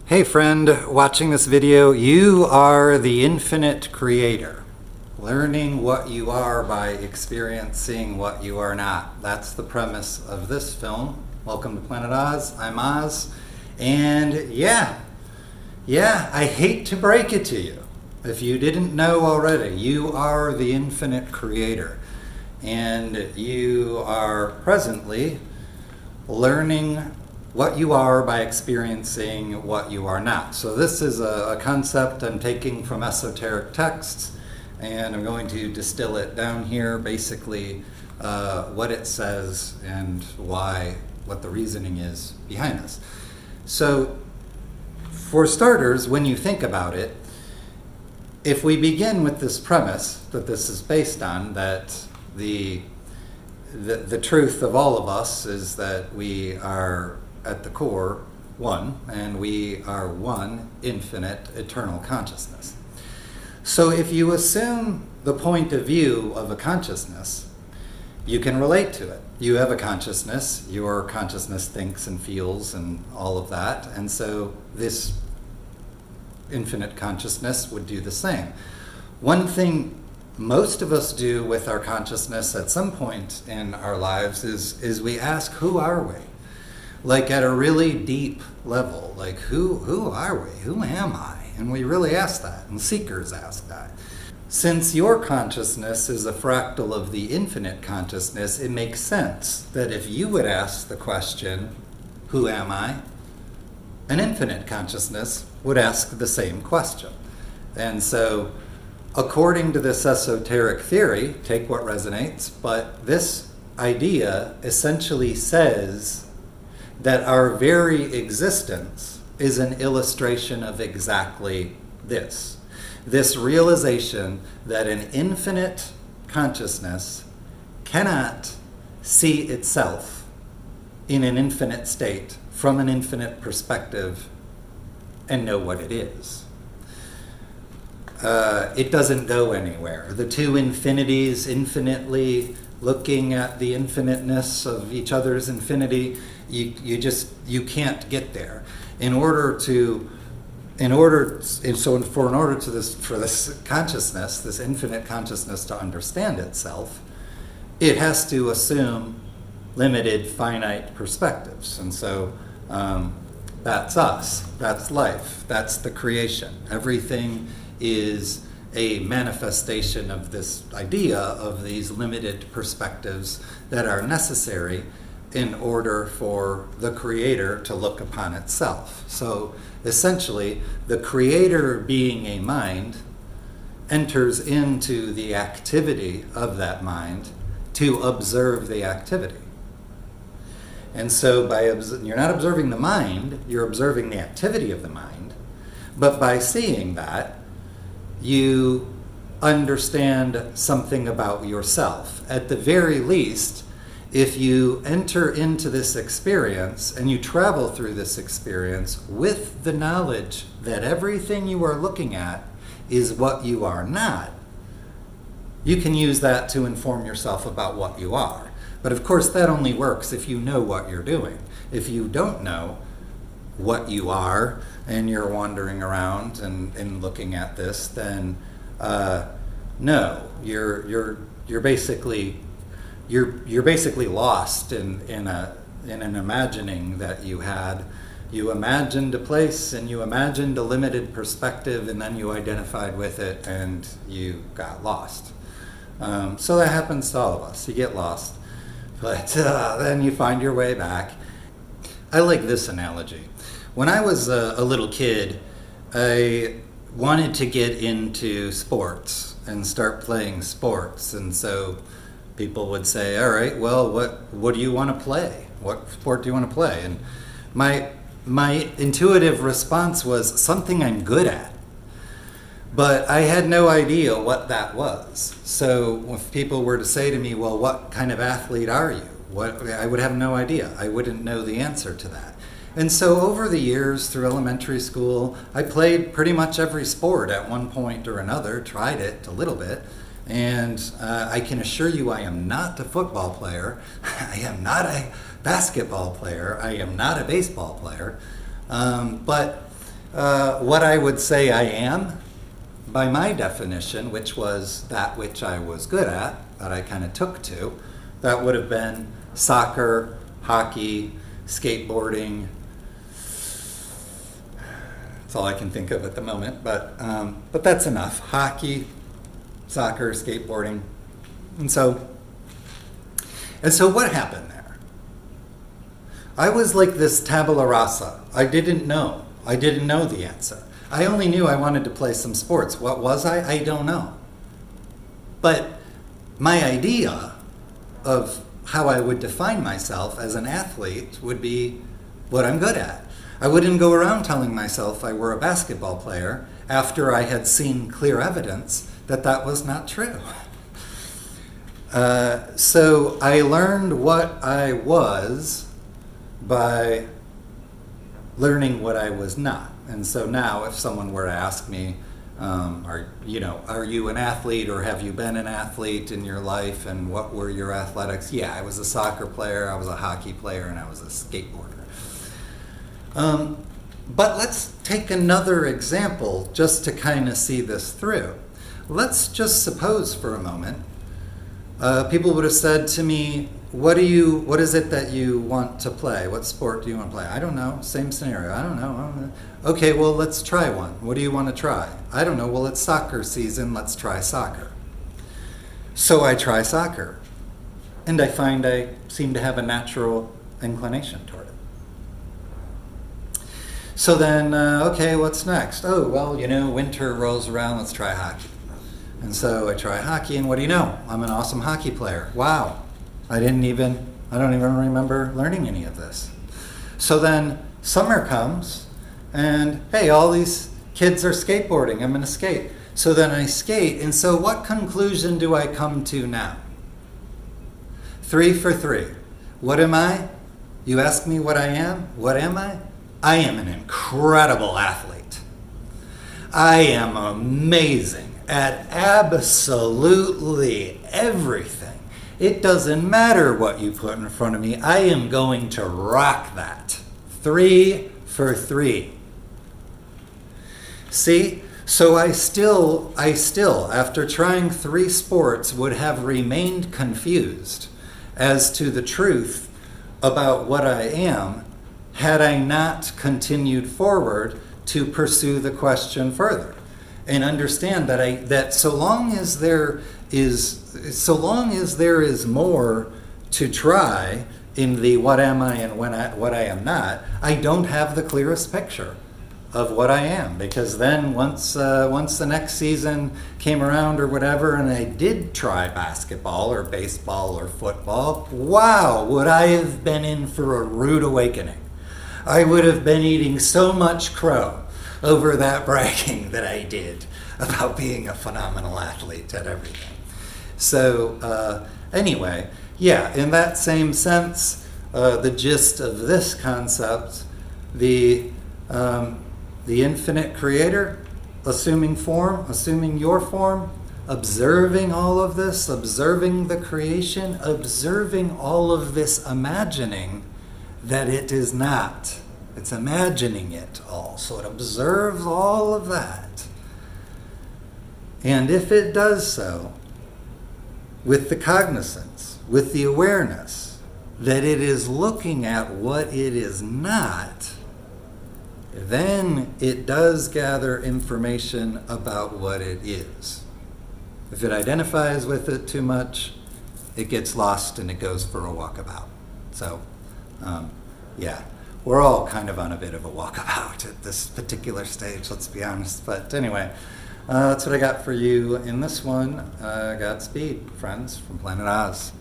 Hey friend, watching this video, you are the infinite creator. Learning what you are by experiencing what you are not. That's the premise of this film. Welcome to planetOZ. I'm Oz. And yeah, I hate to break it to you. If you didn't know already, you are the infinite creator. And you are presently learning what you are by experiencing what you are not. So this is a concept I'm taking from esoteric texts, and I'm going to distill it down here, basically what it says and what the reasoning is behind this. So for starters, when you think about it, if we begin with this premise that this is based on, that the truth of all of us is that we are at the core one, and we are one infinite eternal consciousness. So if you assume the point of view of a consciousness, you can relate to it. You have a consciousness, your consciousness thinks and feels and all of that, and so this infinite consciousness would do the same. One thing most of us do with our consciousness at some point in our lives is we ask, who are we? Like at a really deep level, like who are we? Who am I? And we really ask that, and seekers ask that. Since your consciousness is a fractal of the infinite consciousness, it makes sense that if you would ask the question, who am I? An infinite consciousness would ask the same question. And so, according to this esoteric theory, take what resonates, but this idea essentially says that our very existence is an illustration of exactly this. This realization that an infinite consciousness cannot see itself in an infinite state from an infinite perspective and know what it is. It doesn't go anywhere. The two infinities, infinitely looking at the infiniteness of each other's infinity, you can't get there. For this consciousness, this infinite consciousness to understand itself, it has to assume limited, finite perspectives. And so that's us, that's life, that's the creation. Everything is a manifestation of this idea of these limited perspectives that are necessary in order for the creator to look upon itself. So essentially, the creator, being a mind, enters into the activity of that mind to observe the activity. And so you're not observing the mind, you're observing the activity of the mind, but by seeing that, you understand something about yourself. At the very least, if you enter into this experience and you travel through this experience with the knowledge that everything you are looking at is what you are not, you can use that to inform yourself about what you are. But of course, that only works if you know what you're doing. If you don't know what you are and you're wandering around and looking at this, then no, you're basically lost in an imagining that you had. You imagined a place and you imagined a limited perspective, and then you identified with it and you got lost. So that happens to all of us. You get lost, but then you find your way back. I like this analogy. When I was a little kid, I wanted to get into sports and start playing sports, and so people would say, all right, well, what do you want to play? What sport do you want to play? And my intuitive response was something I'm good at. But I had no idea what that was. So if people were to say to me, well, what kind of athlete are you? I would have no idea. I wouldn't know the answer to that. And so over the years through elementary school, I played pretty much every sport at one point or another, tried it a little bit. And I can assure you I am not a football player. I am not a basketball player. I am not a baseball player. But what I would say I am, by my definition, which was that which I was good at, that I kind of took to, that would have been soccer, hockey, skateboarding. That's all I can think of at the moment, but that's enough. Hockey, soccer, skateboarding. And so what happened there? I was like this tabula rasa. I didn't know the answer. I only knew I wanted to play some sports. What was I? I don't know. But my idea of how I would define myself as an athlete would be what I'm good at. I wouldn't go around telling myself I were a basketball player after I had seen clear evidence that that was not true. So I learned what I was by learning what I was not. And so now if someone were to ask me, are you an athlete or have you been an athlete in your life and what were your athletics? Yeah, I was a soccer player, I was a hockey player, and I was a skateboarder. But let's take another example just to kind of see this through. Let's just suppose for a moment, people would have said to me, what is it that you want to play? What sport do you want to play? I don't know. Same scenario. I don't know. Okay, well, let's try one. What do you want to try? I don't know. Well, it's soccer season. Let's try soccer. So I try soccer. And I find I seem to have a natural inclination toward it. So then, okay, what's next? Oh, well, winter rolls around. Let's try hockey. And so I try hockey, and what do you know? I'm an awesome hockey player. Wow. I don't even remember learning any of this. So then summer comes, and hey, all these kids are skateboarding. I'm going to skate. So then I skate, and so what conclusion do I come to now? 3 for 3. What am I? You ask me what I am? What am I? I am an incredible athlete. I am amazing at absolutely everything. It doesn't matter what you put in front of me. I am going to rock that. 3 for 3. See? So I still, after trying 3 sports, would have remained confused as to the truth about what I am had I not continued forward to pursue the question further. And understand that so long as there is more to try in the what am I and what I am not, I don't have the clearest picture of what I am. Because then once the next season came around or whatever, and I did try basketball or baseball or football, wow, would I have been in for a rude awakening. I would have been eating so much crow over that bragging that I did about being a phenomenal athlete at everything. So anyway, yeah, in that same sense, the gist of this concept, the infinite creator, assuming your form, observing all of this, observing the creation, observing all of this, imagining that it is not. It's imagining it all. So it observes all of that. And if it does so, with the cognizance, with the awareness that it is looking at what it is not, then it does gather information about what it is. If it identifies with it too much, it gets lost and it goes for a walkabout. So, yeah, we're all kind of on a bit of a walkabout at this particular stage, let's be honest. But anyway, that's what I got for you in this one. Godspeed, friends, from Planet Oz.